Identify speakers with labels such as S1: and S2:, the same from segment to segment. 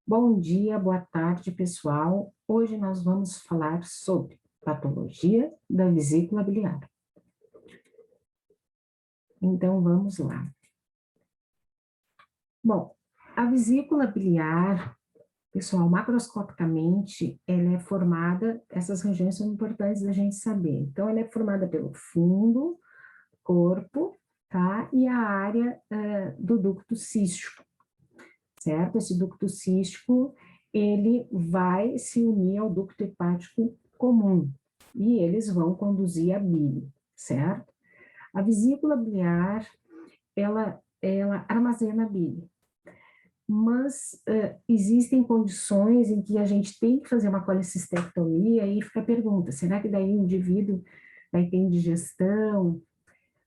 S1: Bom dia, boa tarde, pessoal. Hoje nós vamos falar sobre patologia da vesícula biliar. Então, vamos lá. Bom, a vesícula biliar, pessoal, macroscopicamente, ela é formada, essas regiões são importantes da gente saber. Então, ela é formada pelo fundo, corpo, tá? E a área do ducto cístico, certo? Esse ducto cístico, ele vai se unir ao ducto hepático comum e eles vão conduzir a bile, certo? A vesícula biliar, ela armazena a bile, mas existem condições em que a gente tem que fazer uma colecistectomia e fica a pergunta, será que daí o indivíduo vai ter indigestão?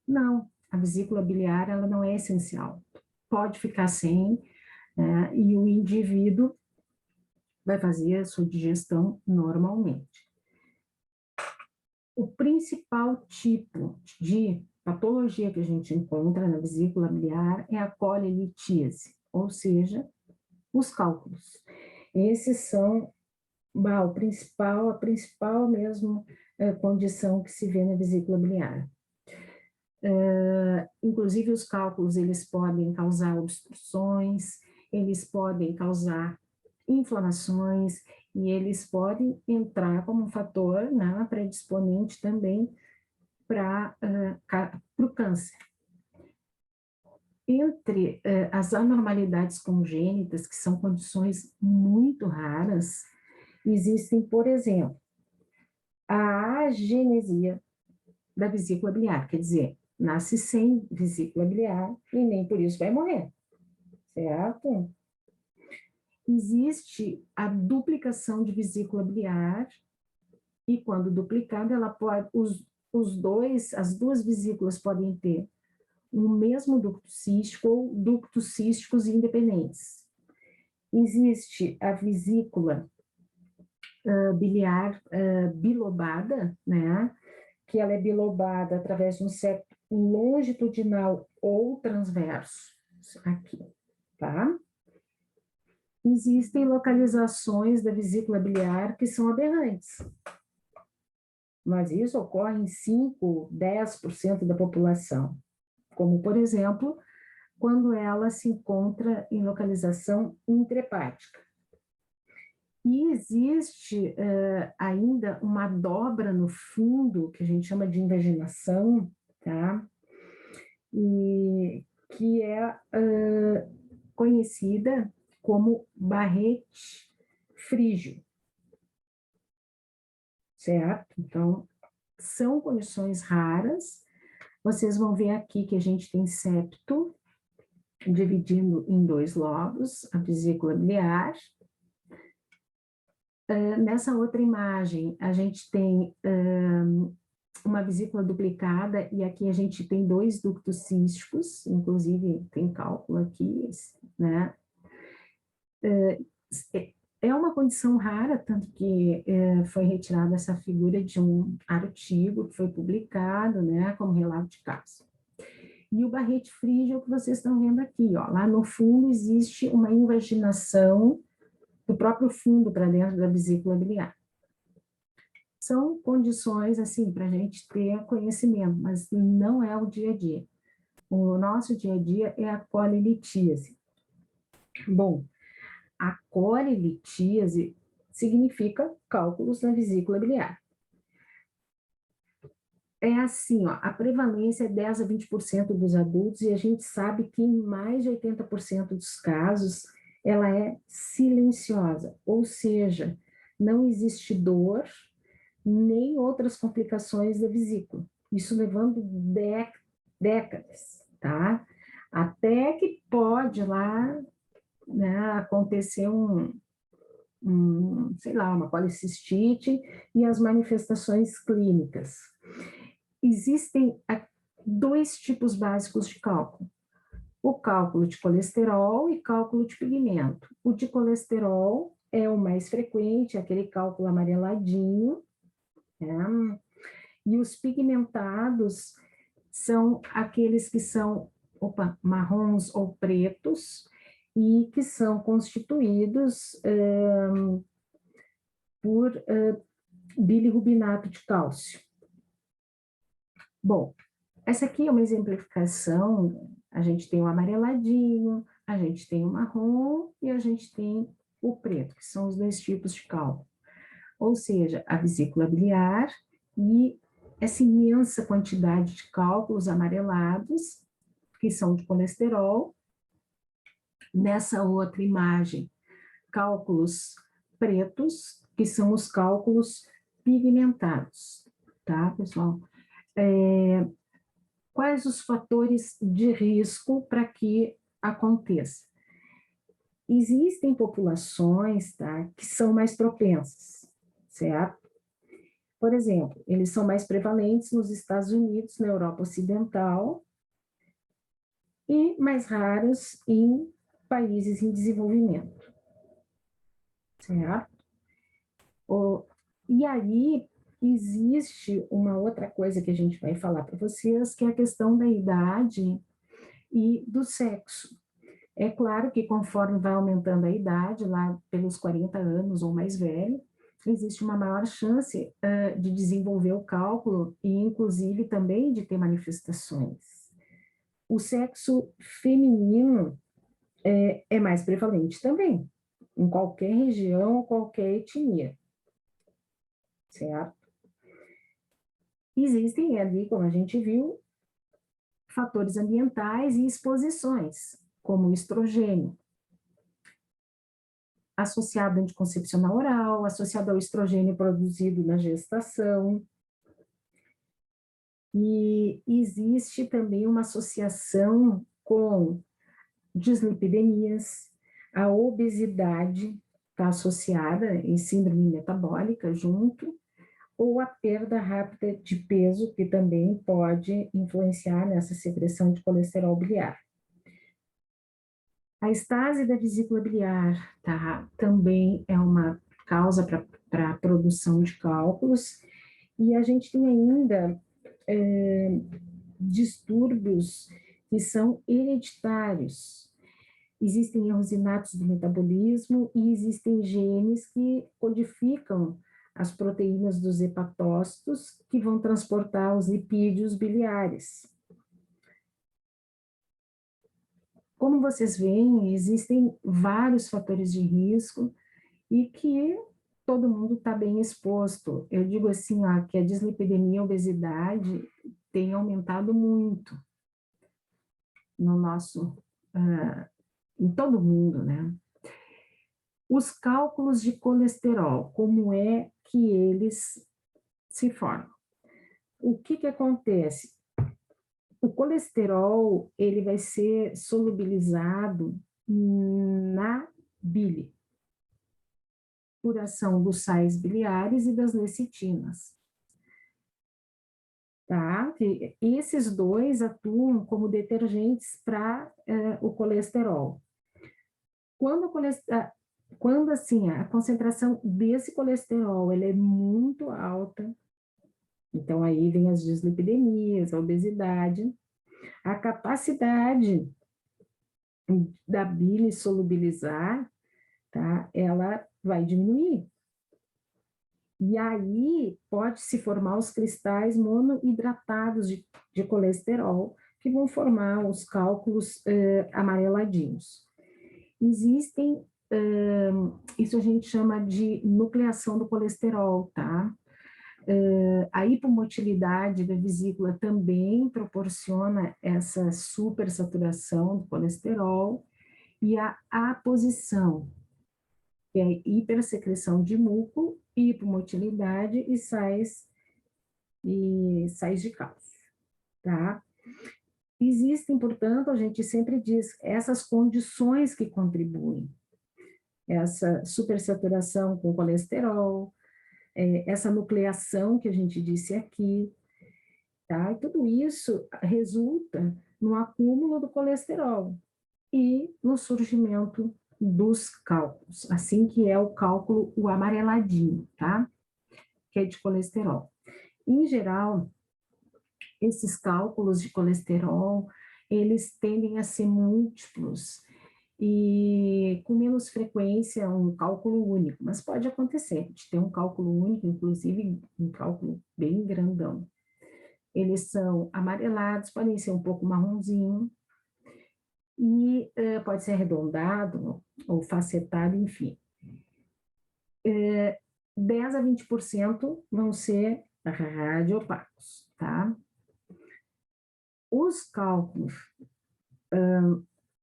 S1: Não, a vesícula biliar, ela não é essencial. Pode ficar sem, e o indivíduo vai fazer a sua digestão normalmente. O principal tipo de patologia que a gente encontra na vesícula biliar é a colelitíase, ou seja, os cálculos. Esses são a principal mesmo condição que se vê na vesícula biliar. Inclusive os cálculos, eles podem causar obstruções, eles podem causar inflamações e eles podem entrar como um fator, né, predisponente também para o câncer. Entre as anormalidades congênitas, que são condições muito raras, existem, por exemplo, a agenesia da vesícula biliar, quer dizer, nasce sem vesícula biliar e nem por isso vai morrer, certo? Existe a duplicação de vesícula biliar e quando duplicada, ela pode, as duas vesículas podem ter o mesmo ducto cístico ou ductos císticos independentes. Existe a vesícula biliar bilobada, né? Que ela é bilobada através de um septo longitudinal ou transverso, aqui, tá? Existem localizações da vesícula biliar que são aberrantes, mas isso ocorre em 5, 10% da população, como, por exemplo, quando ela se encontra em localização intrahepática. E existe ainda uma dobra no fundo, que a gente chama de invaginação, tá? E que é conhecida como barrete frígio, certo? Então, são condições raras. Vocês vão ver aqui que a gente tem septo, dividindo em 2 lobos, a vesícula biliar. Nessa outra imagem, a gente tem uma vesícula duplicada, e aqui a gente tem 2 ductos císticos, inclusive tem cálculo aqui, né? É uma condição rara, tanto que foi retirada essa figura de um artigo que foi publicado, né, como relato de caso. E o barrete frígio que vocês estão vendo aqui, ó, lá no fundo existe uma invaginação do próprio fundo para dentro da vesícula biliar. São condições, assim, para a gente ter conhecimento, mas não é o dia a dia. O nosso dia a dia é a colelitíase. Bom, a colelitíase significa cálculos na vesícula biliar. É assim, ó, a prevalência é 10 a 20% dos adultos e a gente sabe que em mais de 80% dos casos ela é silenciosa, ou seja, não existe dor nem outras complicações da vesícula. Isso levando décadas, tá? Até que pode lá, né, acontecer sei lá, uma policistite e as manifestações clínicas. Existem 2 tipos básicos de cálculo. O cálculo de colesterol e cálculo de pigmento. O de colesterol é o mais frequente, aquele cálculo amareladinho, né? E os pigmentados são aqueles que são marrons ou pretos, e que são constituídos por bilirrubinato de cálcio. Bom, essa aqui é uma exemplificação, a gente tem o amareladinho, a gente tem o marrom e a gente tem o preto, que são os dois tipos de cálculo. Ou seja, a vesícula biliar e essa imensa quantidade de cálculos amarelados, que são de colesterol. Nessa outra imagem, cálculos pretos, que são os cálculos pigmentados, tá, pessoal? Quais os fatores de risco para que aconteça? Existem populações, tá, que são mais propensas, certo? Por exemplo, eles são mais prevalentes nos Estados Unidos, na Europa Ocidental, e mais raros em países em desenvolvimento, certo? E aí, existe uma outra coisa que a gente vai falar para vocês, que é a questão da idade e do sexo. É claro que conforme vai aumentando a idade, lá pelos 40 anos ou mais velho, existe uma maior chance de desenvolver o cálculo e, inclusive, também de ter manifestações. O sexo feminino é mais prevalente também, em qualquer região, qualquer etnia, certo? Existem ali, como a gente viu, fatores ambientais e exposições, como o estrogênio, associado à anticoncepcional oral, associado ao estrogênio produzido na gestação. E existe também uma associação com dislipidemias, a obesidade está associada em síndrome metabólica junto, ou a perda rápida de peso, que também pode influenciar nessa secreção de colesterol biliar. A estase da vesícula biliar, tá, também é uma causa para a produção de cálculos, e a gente tem ainda distúrbios que são hereditários. Existem erros inatos do metabolismo e existem genes que codificam as proteínas dos hepatócitos que vão transportar os lipídios biliares. Como vocês veem, existem vários fatores de risco e que todo mundo está bem exposto. Eu digo assim, ó, que a dislipidemia e a obesidade tem aumentado muito no nosso, em todo mundo, né? Os cálculos de colesterol, como é que eles se formam? O que acontece? O colesterol, ele vai ser solubilizado na bile, por ação dos sais biliares e das lecitinas. Tá? E esses dois atuam como detergentes para o colesterol. Quando assim, a concentração desse colesterol ela é muito alta, então aí vem as dislipidemias, a obesidade, a capacidade da bile solubilizar, tá? Ela vai diminuir. E aí pode se formar os cristais monohidratados de colesterol, que vão formar os cálculos amareladinhos. Existem, isso a gente chama de nucleação do colesterol, tá? A hipomotilidade da vesícula também proporciona essa supersaturação do colesterol e a aposição, que é a hipersecreção de muco, hipomotilidade e sais de cálcio, tá? Existem, portanto, a gente sempre diz, essas condições que contribuem, essa supersaturação com colesterol, essa nucleação que a gente disse aqui, tá? E tudo isso resulta no acúmulo do colesterol e no surgimento dos cálculos, assim que é o cálculo, o amareladinho, tá? Que é de colesterol. Em geral, esses cálculos de colesterol, eles tendem a ser múltiplos e com menos frequência um cálculo único, mas pode acontecer de ter um cálculo único, inclusive um cálculo bem grandão. Eles são amarelados, podem ser um pouco marronzinho, e pode ser arredondado ou facetado, enfim. 10 a 20% vão ser radiopacos, tá? Os cálculos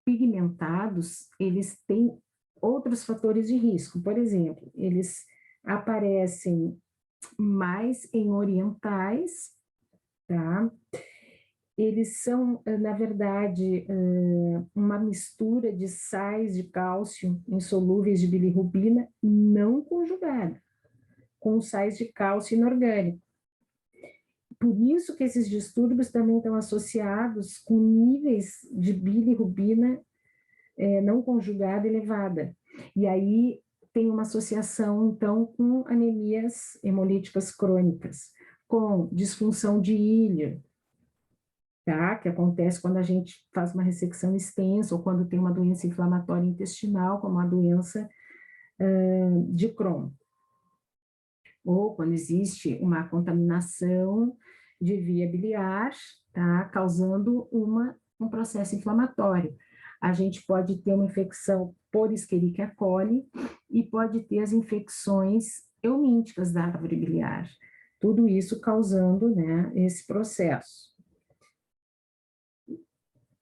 S1: pigmentados, eles têm outros fatores de risco. Por exemplo, eles aparecem mais em orientais, tá? Eles são, na verdade, uma mistura de sais de cálcio insolúveis de bilirrubina não conjugada, com sais de cálcio inorgânico. Por isso que esses distúrbios também estão associados com níveis de bilirrubina não conjugada elevada. E aí tem uma associação, então, com anemias hemolíticas crônicas, com disfunção de íleo, tá? Que acontece quando a gente faz uma ressecção extensa ou quando tem uma doença inflamatória intestinal, como a doença de Crohn. Ou quando existe uma contaminação de via biliar, tá? Causando um processo inflamatório. A gente pode ter uma infecção por Escherichia coli e pode ter as infecções eumínticas da árvore biliar. Tudo isso causando, né, esse processo.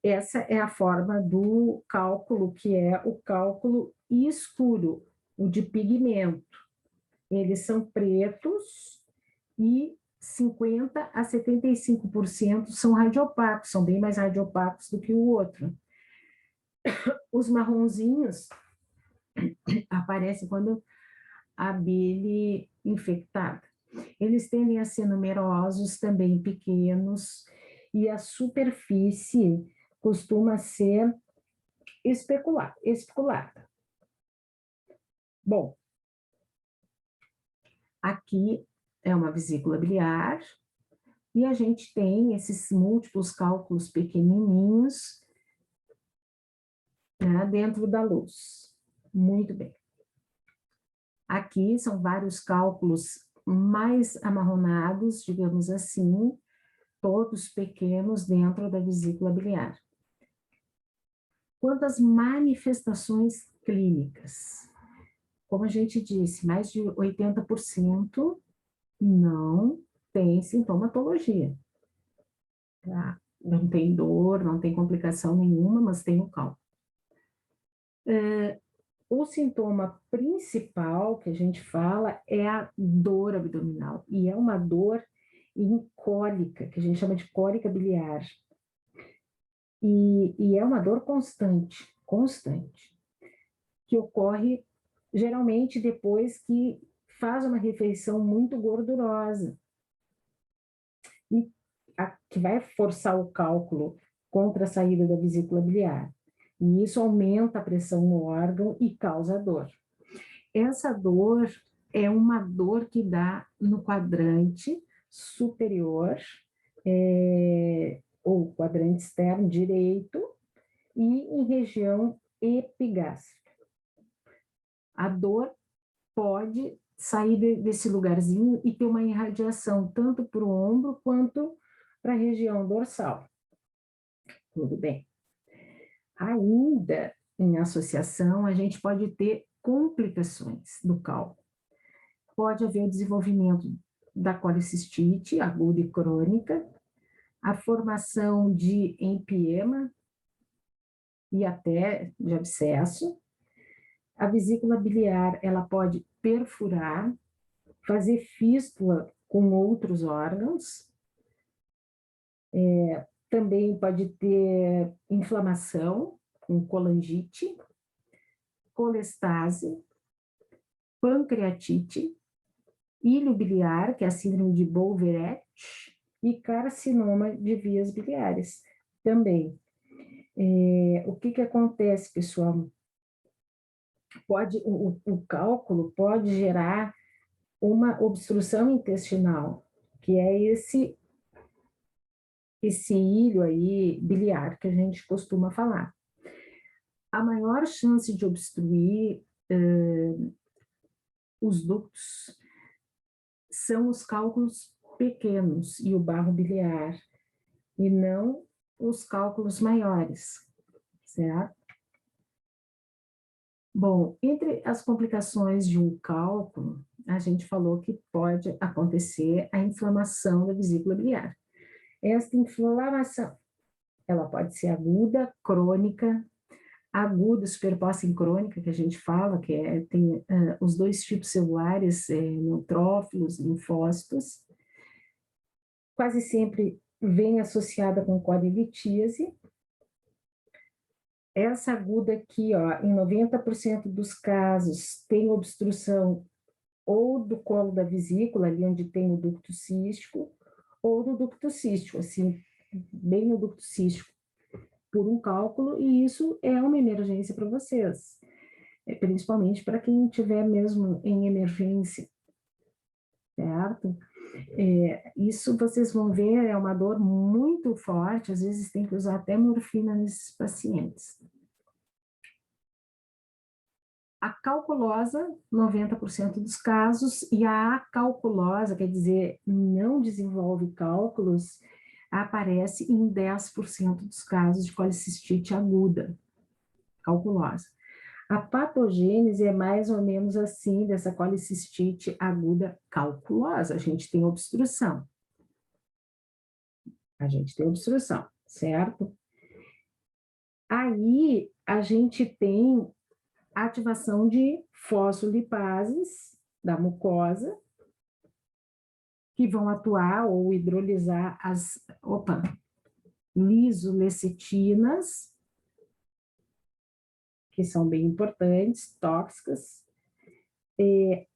S1: Essa é a forma do cálculo, que é o cálculo escuro, o de pigmento. Eles são pretos e 50 a 75% são radiopacos, são bem mais radiopacos do que o outro. Os marronzinhos aparecem quando a bile infectada. Eles tendem a ser numerosos, também pequenos, e a superfície costuma ser especulada. Bom, aqui é uma vesícula biliar, e a gente tem esses múltiplos cálculos pequenininhos, né, dentro da luz. Muito bem. Aqui são vários cálculos mais amarronados, digamos assim, todos pequenos dentro da vesícula biliar. Quanto às manifestações clínicas, como a gente disse, mais de 80% não tem sintomatologia. Tá? Não tem dor, não tem complicação nenhuma, mas tem o cálculo. O sintoma principal que a gente fala é a dor abdominal, e é uma dor em cólica, que a gente chama de cólica biliar. E é uma dor constante, que ocorre geralmente depois que faz uma refeição muito gordurosa, e que vai forçar o cálculo contra a saída da vesícula biliar. E isso aumenta a pressão no órgão e causa dor. Essa dor é uma dor que dá no quadrante superior, ou quadrante externo direito, e em região epigástrica. A dor pode sair desse lugarzinho e ter uma irradiação tanto para o ombro quanto para a região dorsal. Tudo bem. Ainda em associação, a gente pode ter complicações do cálculo. Pode haver o desenvolvimento da colicistite aguda e crônica, a formação de empiema e até de abscesso. A vesícula biliar, ela pode perfurar, fazer fístula com outros órgãos, também pode ter inflamação, com colangite, colestase, pancreatite, ilho biliar, que é a síndrome de Beauveret, e carcinoma de vias biliares também. O que acontece, pessoal? O cálculo pode gerar uma obstrução intestinal, que é esse ilho aí biliar que a gente costuma falar. A maior chance de obstruir os ductos são os cálculos pequenos e o barro biliar, e não os cálculos maiores, certo? Bom, entre as complicações de um cálculo, a gente falou que pode acontecer a inflamação da vesícula biliar. Esta inflamação, ela pode ser aguda superposta em crônica, que a gente fala, que tem os dois tipos celulares, neutrófilos, linfócitos, quase sempre vem associada com colitíase. Essa aguda aqui, ó, em 90% dos casos, tem obstrução ou do colo da vesícula, ali onde tem o ducto cístico, ou do ducto cístico, assim, bem no ducto cístico, por um cálculo, e isso é uma emergência para vocês, principalmente para quem estiver mesmo em emergência, certo? Isso vocês vão ver, é uma dor muito forte, às vezes tem que usar até morfina nesses pacientes. A calculosa, 90% dos casos, e a acalculosa, quer dizer, não desenvolve cálculos, aparece em 10% dos casos de colicistite aguda, calculosa. A patogênese é mais ou menos assim, dessa colicistite aguda calculosa. A gente tem obstrução. Certo? Aí, a gente tem ativação de fosfolipases da mucosa, que vão atuar ou hidrolisar as lisolecitinas, que são bem importantes, tóxicas, e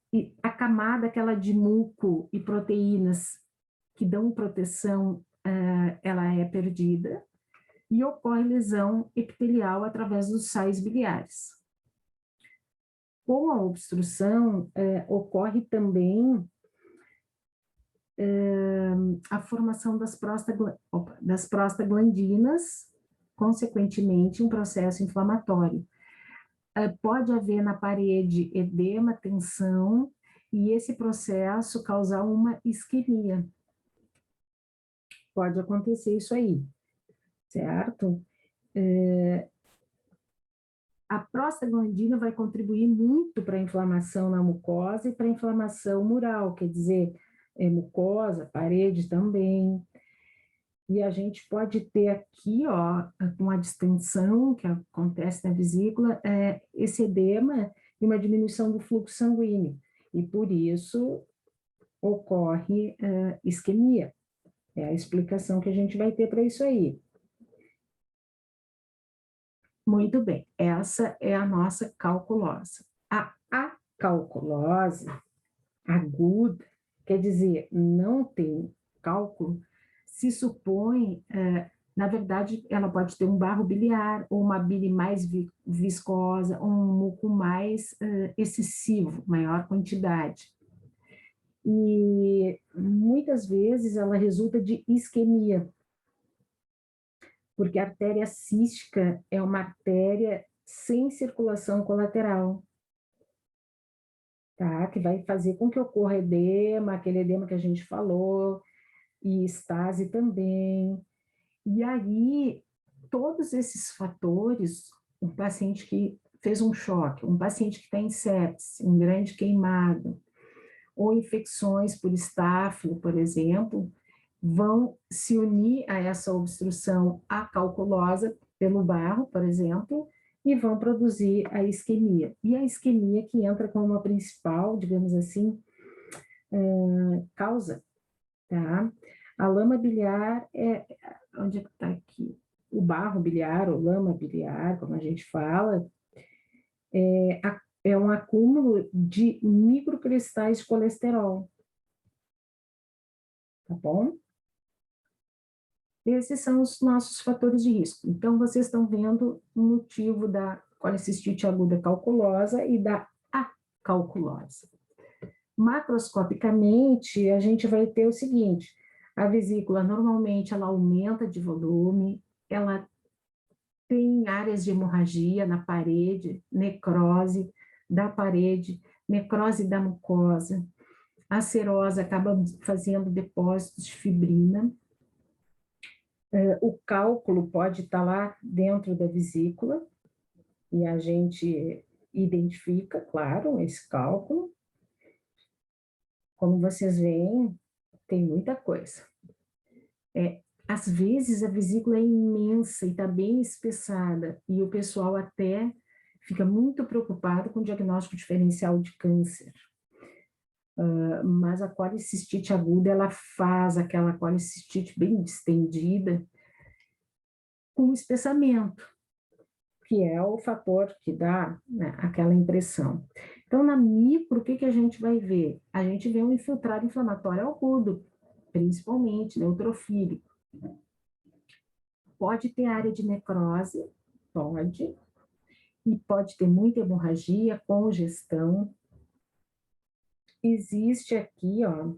S1: a camada aquela de muco e proteínas que dão proteção, ela é perdida, e ocorre lesão epitelial através dos sais biliares. Com a obstrução, ocorre também a formação das prostaglandinas, consequentemente, um processo inflamatório. Pode haver na parede edema, tensão, e esse processo causar uma isquemia. Pode acontecer isso aí, certo? A prostaglandina vai contribuir muito para a inflamação na mucosa e para a inflamação mural, quer dizer, mucosa, parede também. E a gente pode ter aqui, ó, com a distensão que acontece na vesícula, esse edema e uma diminuição do fluxo sanguíneo. E por isso ocorre isquemia. É a explicação que a gente vai ter para isso aí. Muito bem, essa é a nossa calculose. A acalculose aguda, quer dizer, não tem cálculo, se supõe, na verdade, ela pode ter um barro biliar, ou uma bile mais viscosa, ou um muco mais excessivo, maior quantidade. E muitas vezes ela resulta de isquemia, porque a artéria cística é uma artéria sem circulação colateral, tá? Que vai fazer com que ocorra edema, aquele edema que a gente falou, e estase também. E aí, todos esses fatores, um paciente que fez um choque, um paciente que está em sepse, um grande queimado, ou infecções por estáfilo, por exemplo, vão se unir a essa obstrução acalculosa pelo barro, por exemplo, e vão produzir a isquemia. E a isquemia que entra como uma principal, digamos assim, causa, tá? A lama biliar onde está aqui? O barro biliar, ou lama biliar, como a gente fala, é um acúmulo de microcristais de colesterol, tá bom? Esses são os nossos fatores de risco. Então, vocês estão vendo o motivo da colicistite aguda calculosa e da acalculosa. Macroscopicamente, a gente vai ter o seguinte: a vesícula, normalmente, ela aumenta de volume, ela tem áreas de hemorragia na parede, necrose da parede, necrose da mucosa. A serose acaba fazendo depósitos de fibrina. O cálculo pode estar lá dentro da vesícula, e a gente identifica, claro, esse cálculo. Como vocês veem, tem muita coisa. Às vezes a vesícula é imensa e está bem espessada, e o pessoal até fica muito preocupado com o diagnóstico diferencial de câncer. Mas a colicistite aguda, ela faz aquela colicistite bem distendida com espessamento, que é o fator que dá, né, aquela impressão. Então, na micro, o que a gente vai ver? A gente vê um infiltrado inflamatório agudo, principalmente neutrofílico. Pode ter área de necrose, pode, e pode ter muita hemorragia, congestão. Existe aqui, ó,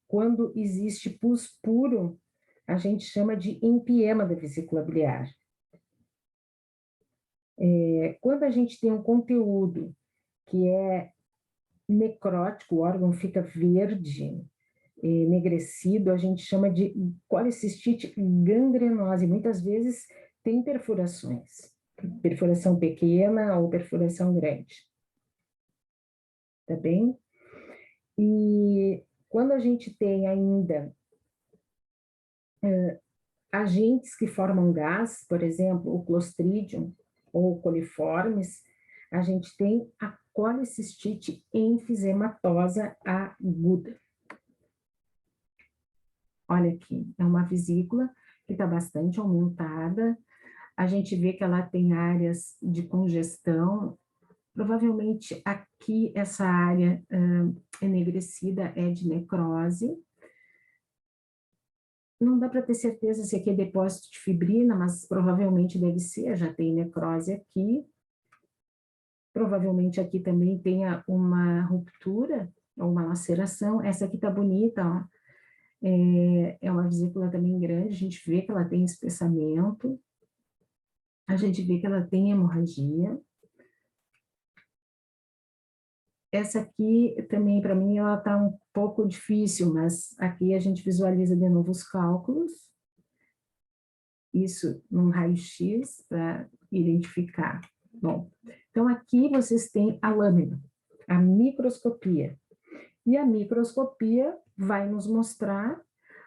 S1: quando existe pus puro, a gente chama de empiema da vesícula biliar. Quando a gente tem um conteúdo que é necrótico, o órgão fica verde, enegrecido, a gente chama de colicistite gangrenose. Muitas vezes tem perfurações, perfuração pequena ou perfuração grande. Tá bem? E quando a gente tem ainda agentes que formam gás, por exemplo, o Clostridium ou coliformes, a gente tem a colicistite enfisematosa aguda. Olha aqui, é uma vesícula que está bastante aumentada, a gente vê que ela tem áreas de congestão, provavelmente aqui essa área enegrecida é de necrose. Não dá para ter certeza se aqui é depósito de fibrina, mas provavelmente deve ser, já tem necrose aqui. Provavelmente aqui também tenha uma ruptura ou uma laceração. Essa aqui tá bonita, ó. É uma vesícula também grande, a gente vê que ela tem espessamento, a gente vê que ela tem hemorragia. Essa aqui também, para mim, ela tá um pouco difícil, mas aqui a gente visualiza de novo os cálculos, isso num raio-x para identificar. Bom, então aqui vocês têm a lâmina, a microscopia. E a microscopia vai nos mostrar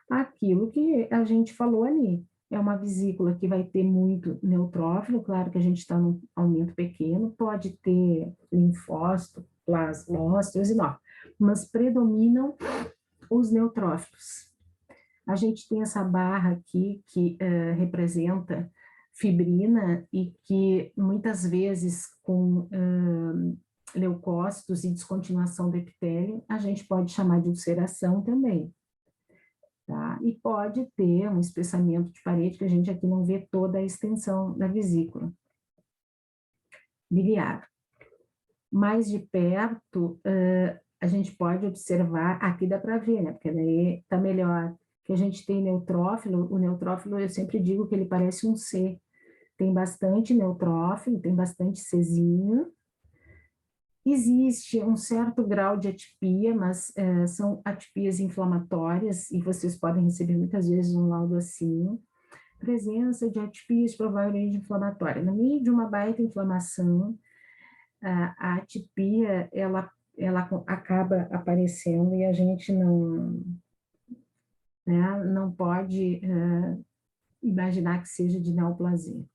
S1: aquilo que a gente falou ali. É uma vesícula que vai ter muito neutrófilo, claro que a gente está num aumento pequeno, pode ter linfócito, plasmócito, eosinófilo, mas predominam os neutrófilos. A gente tem essa barra aqui que representa fibrina e que muitas vezes com leucócitos e descontinuação do epitélio, a gente pode chamar de ulceração também. Tá? E pode ter um espessamento de parede, que a gente aqui não vê toda a extensão da vesícula biliar. Mais de perto, a gente pode observar, aqui dá para ver, né? Porque daí está melhor, que a gente tem neutrófilo. O neutrófilo, eu sempre digo que ele parece um C. Tem bastante neutrófilo, tem bastante Czinho. Existe um certo grau de atipia, mas são atipias inflamatórias, e vocês podem receber muitas vezes um laudo assim. Presença de atipias provavelmente inflamatória. No meio de uma baita inflamação, a atipia, ela acaba aparecendo e a gente não, né, não pode imaginar que seja de neoplasia.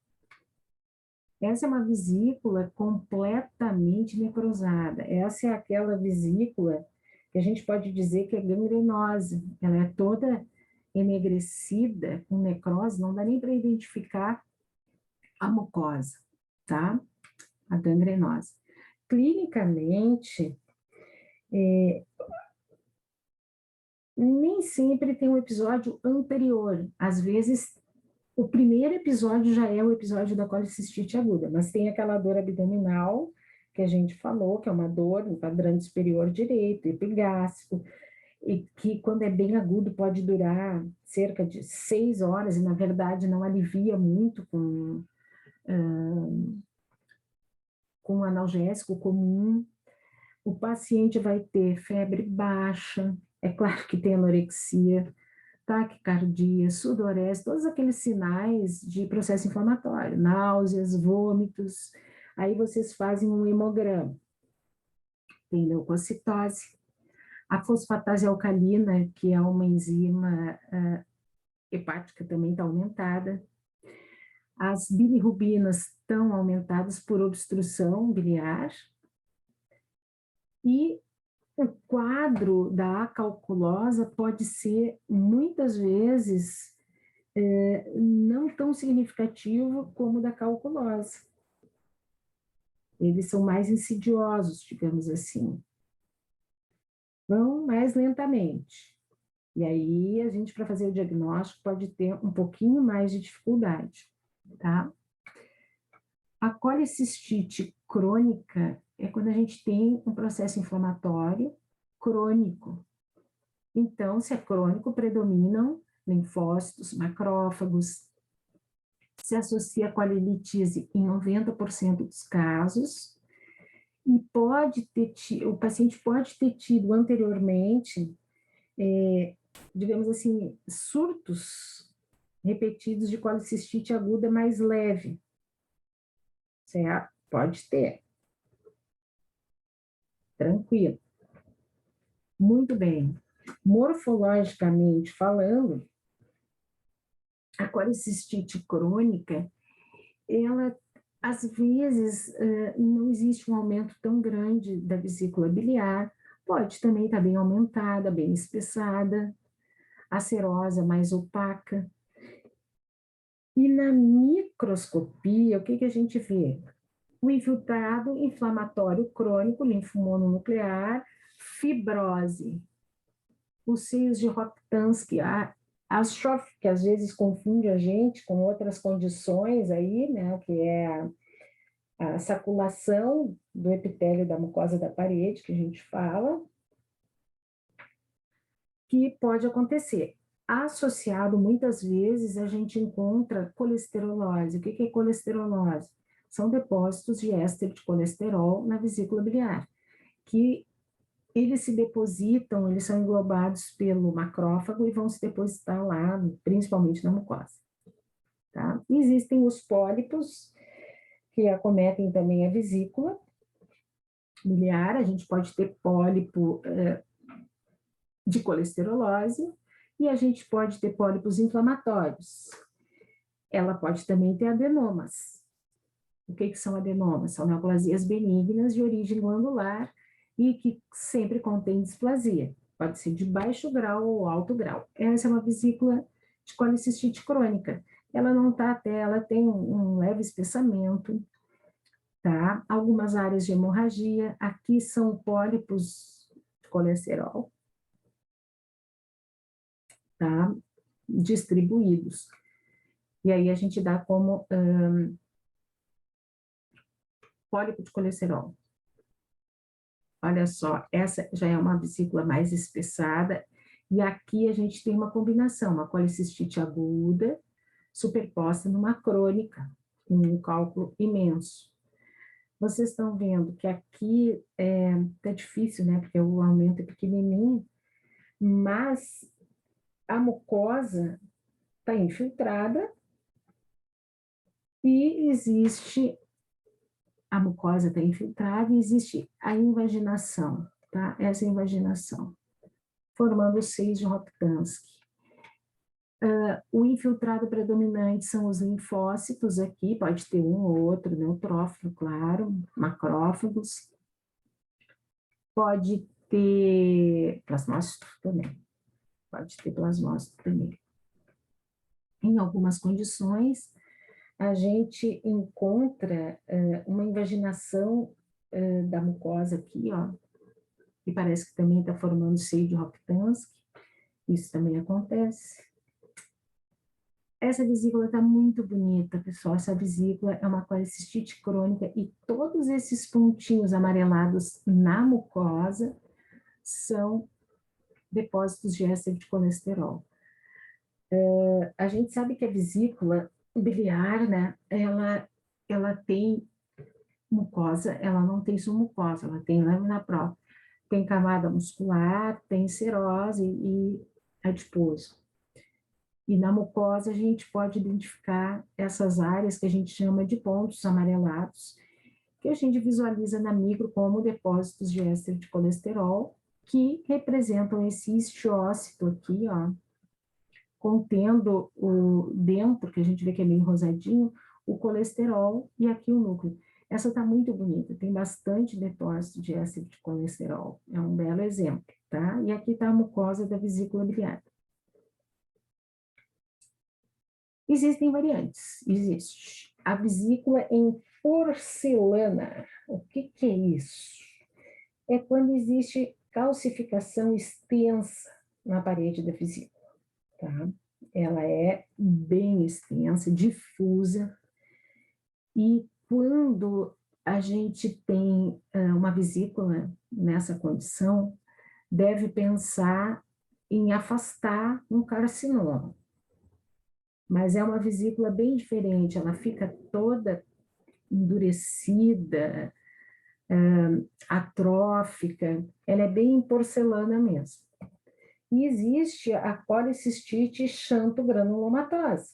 S1: Essa é uma vesícula completamente necrosada. Essa é aquela vesícula que a gente pode dizer que é gangrenosa. Ela é toda enegrecida, com necrose, não dá nem para identificar a mucosa, tá? A gangrenose. Clinicamente, nem sempre tem um episódio anterior. Às vezes, o primeiro episódio já é o episódio da colicistite aguda, mas tem aquela dor abdominal que a gente falou, que é uma dor no quadrante superior direito, epigástrico, e que quando é bem agudo pode durar cerca de 6 horas, e na verdade não alivia muito com com analgésico comum, o paciente vai ter febre baixa, é claro que tem anorexia, taquicardia, sudorese, todos aqueles sinais de processo inflamatório, náuseas, vômitos. Aí vocês fazem um hemograma, tem leucocitose, a fosfatase alcalina, que é uma enzima hepática, também está aumentada, as bilirrubinas estão aumentadas por obstrução biliar, e o quadro da acalculosa pode ser, muitas vezes, não tão significativo como o da calculose. Eles são mais insidiosos, digamos assim. Vão mais lentamente. E aí, a gente, para fazer o diagnóstico, pode ter um pouquinho mais de dificuldade, tá? A colicistite crônica é quando a gente tem um processo inflamatório crônico. Então, se é crônico, predominam linfócitos, macrófagos, se associa a colelitise em 90% dos casos, e o paciente pode ter tido anteriormente, digamos assim, surtos repetidos de colicistite aguda mais leve, certo? Pode ter. Tranquilo. Muito bem. Morfologicamente falando, a colicistite crônica, ela, às vezes, não existe um aumento tão grande da vesícula biliar, pode também estar bem aumentada, bem espessada, a serosa mais opaca. E na microscopia, o que a gente vê? O infiltrado inflamatório crônico, linfomononuclear, fibrose, os seios de Rokitansky, a Aschoff, que às vezes confunde a gente com outras condições aí, né, que é a saculação do epitélio da mucosa da parede, que a gente fala, que pode acontecer. Associado, muitas vezes, a gente encontra colesterolose. O que é colesterolose? São depósitos de éster de colesterol na vesícula biliar, que eles se depositam, eles são englobados pelo macrófago e vão se depositar lá, principalmente na mucosa. Tá? Existem os pólipos, que acometem também a vesícula biliar, a gente pode ter pólipo de colesterolose, e a gente pode ter pólipos inflamatórios. Ela pode também ter adenomas. O que são adenomas? São neoplasias benignas de origem glandular e que sempre contém displasia. Pode ser de baixo grau ou alto grau. Essa é uma vesícula de colicistite crônica. Ela não está até, ela tem um leve espessamento, tá? Algumas áreas de hemorragia. Aqui são pólipos de colesterol, tá? Distribuídos. E aí a gente dá como pólipo de colesterol. Olha só, essa já é uma vesícula mais espessada, e aqui a gente tem uma combinação, uma colicistite aguda, superposta numa crônica, um cálculo imenso. Vocês estão vendo que aqui tá difícil, né, porque o aumento é pequenininho, mas a mucosa está infiltrada e existe, a mucosa está infiltrada e existe a invaginação, tá? Essa invaginação, formando os seios de Rokitansky. O infiltrado predominante são os linfócitos aqui, pode ter um ou outro neutrófilo, claro, macrófagos, pode ter plasmócito também, pode ter plasmócito também. Em algumas condições, a gente encontra uma invaginação da mucosa aqui, ó, que parece que também está formando seio de Rokitansky, isso também acontece. Essa vesícula está muito bonita, pessoal. Essa vesícula é uma colicistite crônica e todos esses pontinhos amarelados na mucosa são depósitos de éster de colesterol. A gente sabe que a vesícula biliar, né, ela ela tem mucosa, ela não tem submucosa, ela tem lâmina própria, tem camada muscular, tem serose e adiposo. E na mucosa a gente pode identificar essas áreas que a gente chama de pontos amarelados, que a gente visualiza na micro como depósitos de éster de colesterol, que representam esse histiócito aqui, ó, contendo o dentro, que a gente vê que é meio rosadinho, o colesterol e aqui o núcleo. Essa está muito bonita, tem bastante depósito de éster de colesterol, é um belo exemplo, tá? E aqui está a mucosa da vesícula biliar. Existem variantes, existe a vesícula em porcelana. O que é isso? É quando existe calcificação extensa na parede da vesícula, tá? Ela é bem extensa, difusa, e quando a gente tem uma vesícula nessa condição, deve pensar em afastar um carcinoma. Mas é uma vesícula bem diferente, ela fica toda endurecida, atrófica, ela é bem porcelana mesmo. E existe a policistite xantogranulomatose,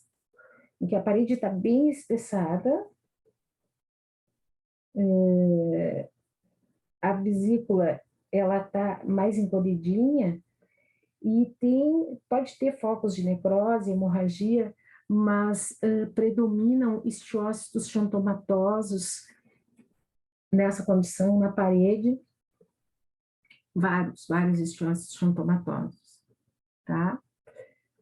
S1: em que a parede está bem espessada, a vesícula ela está mais encolhidinha e pode ter focos de necrose, hemorragia, mas predominam histiócitos xantomatosos nessa condição na parede, vários histiócitos xantomatosos, tá?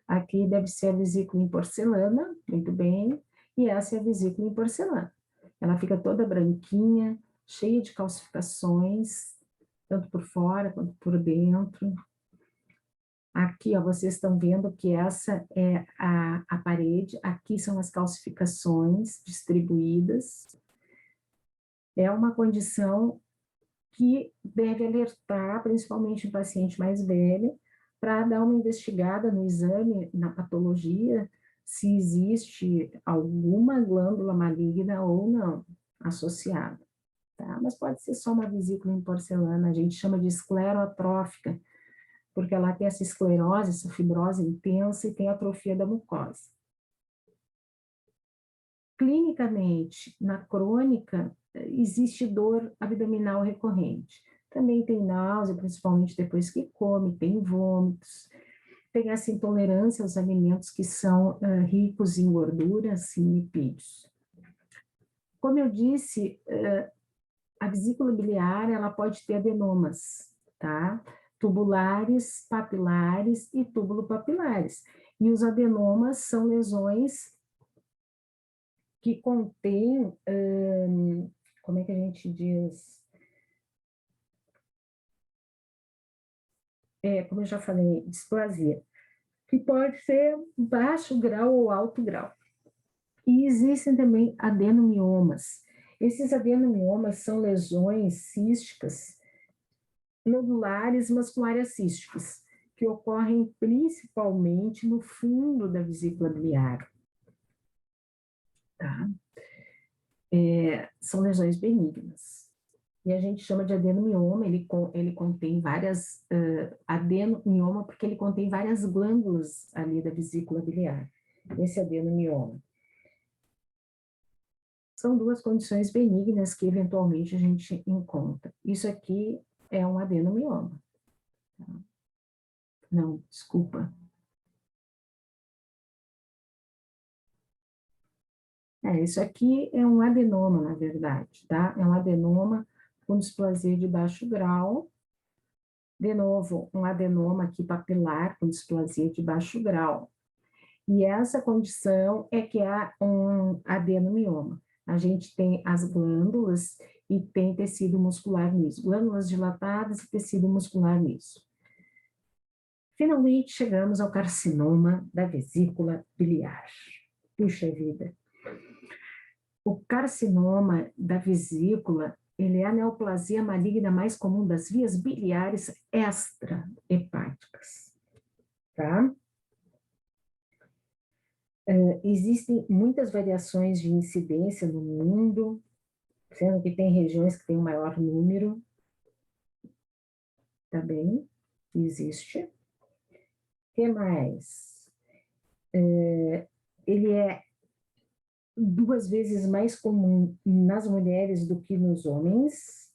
S1: Aqui deve ser a vesícula em porcelana, muito bem, e essa é a vesícula em porcelana. Ela fica toda branquinha, cheia de calcificações, tanto por fora quanto por dentro. Aqui, ó, vocês estão vendo que essa é a parede, aqui são as calcificações distribuídas. É uma condição que deve alertar, principalmente o paciente mais velho, para dar uma investigada no exame, na patologia, se existe alguma glândula maligna ou não associada, tá? Mas pode ser só uma vesícula em porcelana, a gente chama de esclerotrófica, porque ela tem essa esclerose, essa fibrose intensa e tem atrofia da mucosa. Clinicamente, na crônica, existe dor abdominal recorrente. Também tem náusea, principalmente depois que come, tem vômitos, tem essa intolerância aos alimentos que são ricos em gorduras e lipídios. Como eu disse, a vesícula biliar, ela pode ter adenomas, tá? Tubulares, papilares e túbulo-papilares. E os adenomas são lesões que contêm, como é que a gente diz? Como eu já falei, displasia, que pode ser baixo grau ou alto grau. E existem também adenomiomas. Esses adenomiomas são lesões císticas, nodulares, mas com áreas císticas, que ocorrem principalmente no fundo da vesícula biliar. Tá? São lesões benignas. E a gente chama de adenomioma, ele contém várias, adenomioma porque ele contém várias glândulas ali da vesícula biliar, esse adenomioma. São duas condições benignas que eventualmente a gente encontra. Isso aqui é um adenomioma. Tá? Não, desculpa. Isso aqui é um adenoma, na verdade, tá? É um adenoma com displasia de baixo grau. De novo, um adenoma aqui papilar com displasia de baixo grau. E essa condição é que há um adenomioma. A gente tem as glândulas e tem tecido muscular liso, glândulas dilatadas e tecido muscular liso. Finalmente chegamos ao carcinoma da vesícula biliar. Puxa vida! O carcinoma da vesícula, ele é a neoplasia maligna mais comum das vias biliares extrahepáticas, tá? Existem muitas variações de incidência no mundo, sendo que tem regiões que têm um maior número, também existe. O que mais? Ele é 2 vezes mais comum nas mulheres do que nos homens.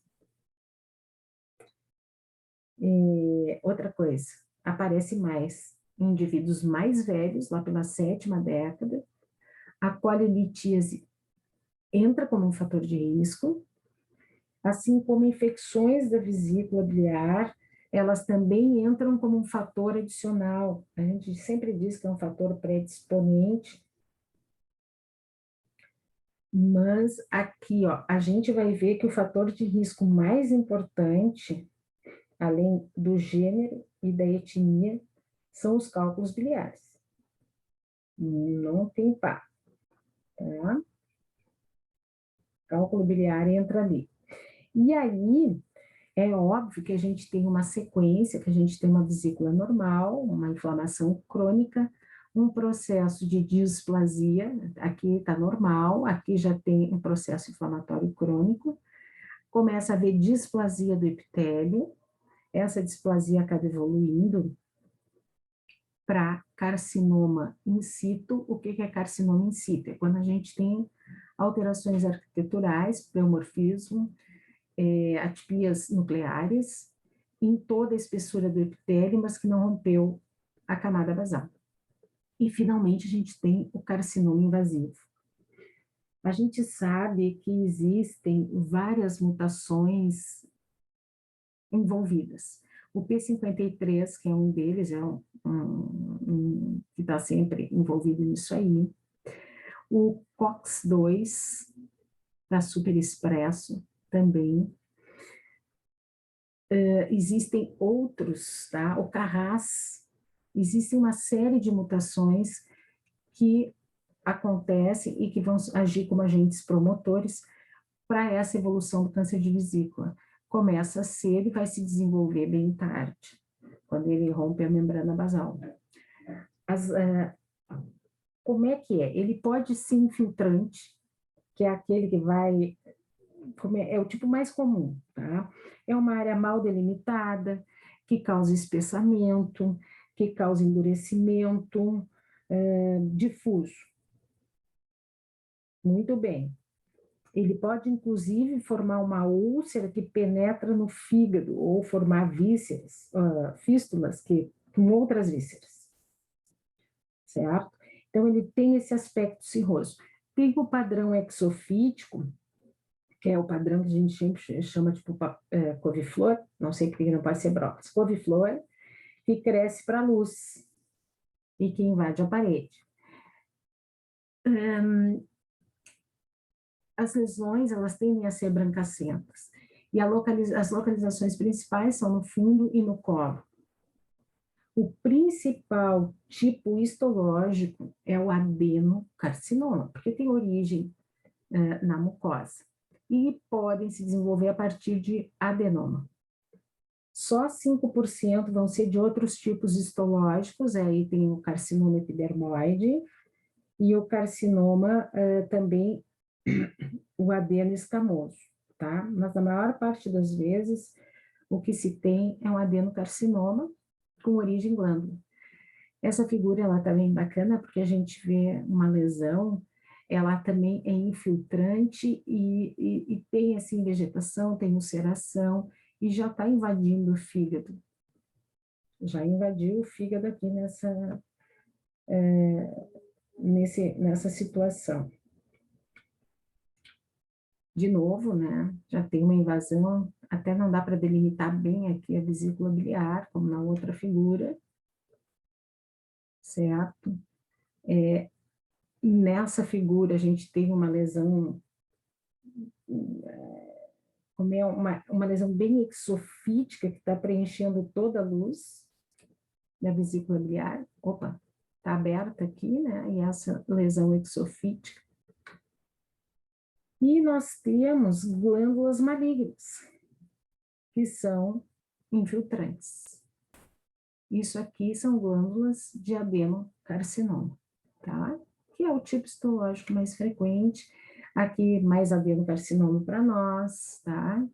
S1: Outra coisa, aparece mais em indivíduos mais velhos, lá pela 7ª década. A colilitíase entra como um fator de risco, assim como infecções da vesícula biliar, elas também entram como um fator adicional. A gente sempre diz que é um fator predisponente, mas aqui, ó, a gente vai ver que o fator de risco mais importante, além do gênero e da etnia, são os cálculos biliares. Não tem pá, tá? Cálculo biliar entra ali. E aí, é óbvio que a gente tem uma sequência, que a gente tem uma vesícula normal, uma inflamação crônica, um processo de displasia, aqui está normal, aqui já tem um processo inflamatório crônico, começa a haver displasia do epitélio, essa displasia acaba evoluindo para carcinoma in situ. O que é carcinoma in situ? É quando a gente tem alterações arquiteturais, pleomorfismo, atipias nucleares, em toda a espessura do epitélio, mas que não rompeu a camada basal. E, finalmente, a gente tem o carcinoma invasivo. A gente sabe que existem várias mutações envolvidas. O P53, que é um deles, é que está sempre envolvido nisso aí. O COX-2 está super expresso também. Existem outros, tá? O Carras, existe uma série de mutações que acontecem e que vão agir como agentes promotores para essa evolução do câncer de vesícula. Começa cedo e vai se desenvolver bem tarde, quando ele rompe a membrana basal. Como é que é? Ele pode ser infiltrante, que é aquele que vai... É o tipo mais comum, tá? É uma área mal delimitada, que causa espessamento, que causa endurecimento, difuso. Muito bem. Ele pode, inclusive, formar uma úlcera que penetra no fígado, ou formar vísceras, fístulas com outras vísceras, certo? Então, ele tem esse aspecto cirroso. Tem o padrão exofítico, que é o padrão que a gente sempre chama de couve-flor, não sei porque não pode ser brócolis, couve-flor, que cresce para a luz e que invade a parede. As lesões, elas tendem a ser brancacentas, e as localizações principais são no fundo e no colo. O principal tipo histológico é o adenocarcinoma, porque tem origem na mucosa, e podem se desenvolver a partir de adenoma. Só 5% vão ser de outros tipos histológicos, aí tem o carcinoma epidermoide e o carcinoma também, o adeno escamoso, tá? Mas na maior parte das vezes, o que se tem é um adenocarcinoma com origem glândula. Essa figura, ela tá bem bacana, porque a gente vê uma lesão, ela também é infiltrante e tem, assim, vegetação, tem ulceração, e já está invadindo o fígado. Já invadiu o fígado aqui nessa situação. De novo, né, já tem uma invasão, até não dá para delimitar bem aqui a vesícula biliar, como na outra figura, certo? Nessa figura, a gente tem uma lesão, uma lesão bem exofítica, que está preenchendo toda a luz da vesícula biliar. Opa, está aberta aqui, né? E essa lesão exofítica. E nós temos glândulas malignas, que são infiltrantes. Isso aqui são glândulas de adenocarcinoma, tá? que é o tipo histológico mais frequente. Aqui, mais adenocarcinoma para nós, tá?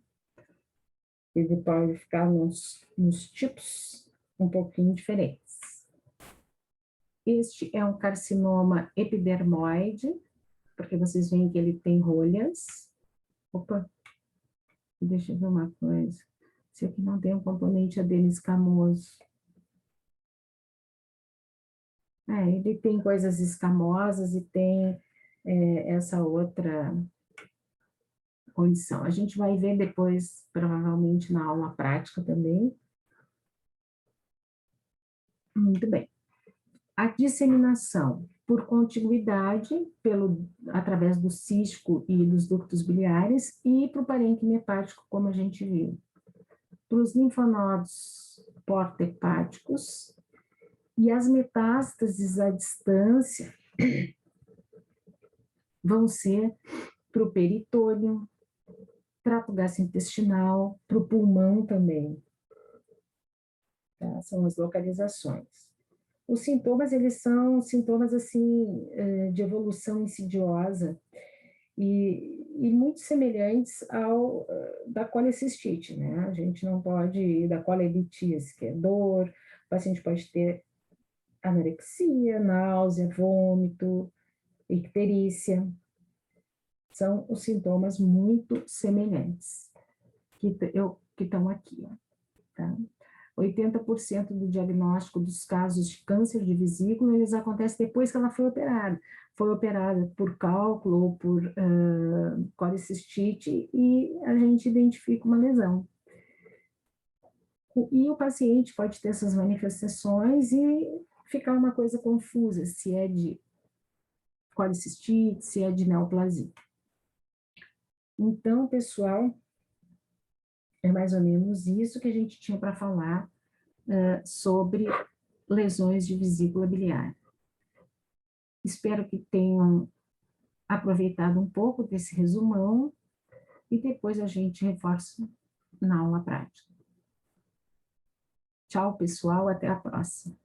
S1: Ele pode ficar nos tipos um pouquinho diferentes. Este é um carcinoma epidermoide, porque vocês veem que ele tem rolhas. Opa, deixa eu ver uma coisa. Esse aqui não tem um componente adenoscamoso. Ele tem coisas escamosas e tem essa outra condição. A gente vai ver depois, provavelmente, na aula prática também. Muito bem. A disseminação por contiguidade, através do cisco e dos ductos biliares, e para o parênquima hepático, como a gente viu. Para os linfonodos porto-hepáticos, e as metástases à distância vão ser para o peritônio, trato gastrointestinal, para o pulmão também. Tá? São as localizações. Os sintomas, eles são sintomas, assim, de evolução insidiosa e muito semelhantes ao da colecistite, né? A gente não pode, da colelitíase, que é dor, o paciente pode ter anorexia, náusea, vômito, icterícia. São os sintomas muito semelhantes que estão aqui, ó, tá? 80% do diagnóstico dos casos de câncer de vesícula, eles acontecem depois que ela foi operada. Foi operada por cálculo ou por colecistite e a gente identifica uma lesão. E o paciente pode ter essas manifestações e ficar uma coisa confusa, se é de colecistite, se é de neoplasia. Então, pessoal, é mais ou menos isso que a gente tinha para falar sobre lesões de vesícula biliar. Espero que tenham aproveitado um pouco desse resumão e depois a gente reforça na aula prática. Tchau, pessoal, até a próxima.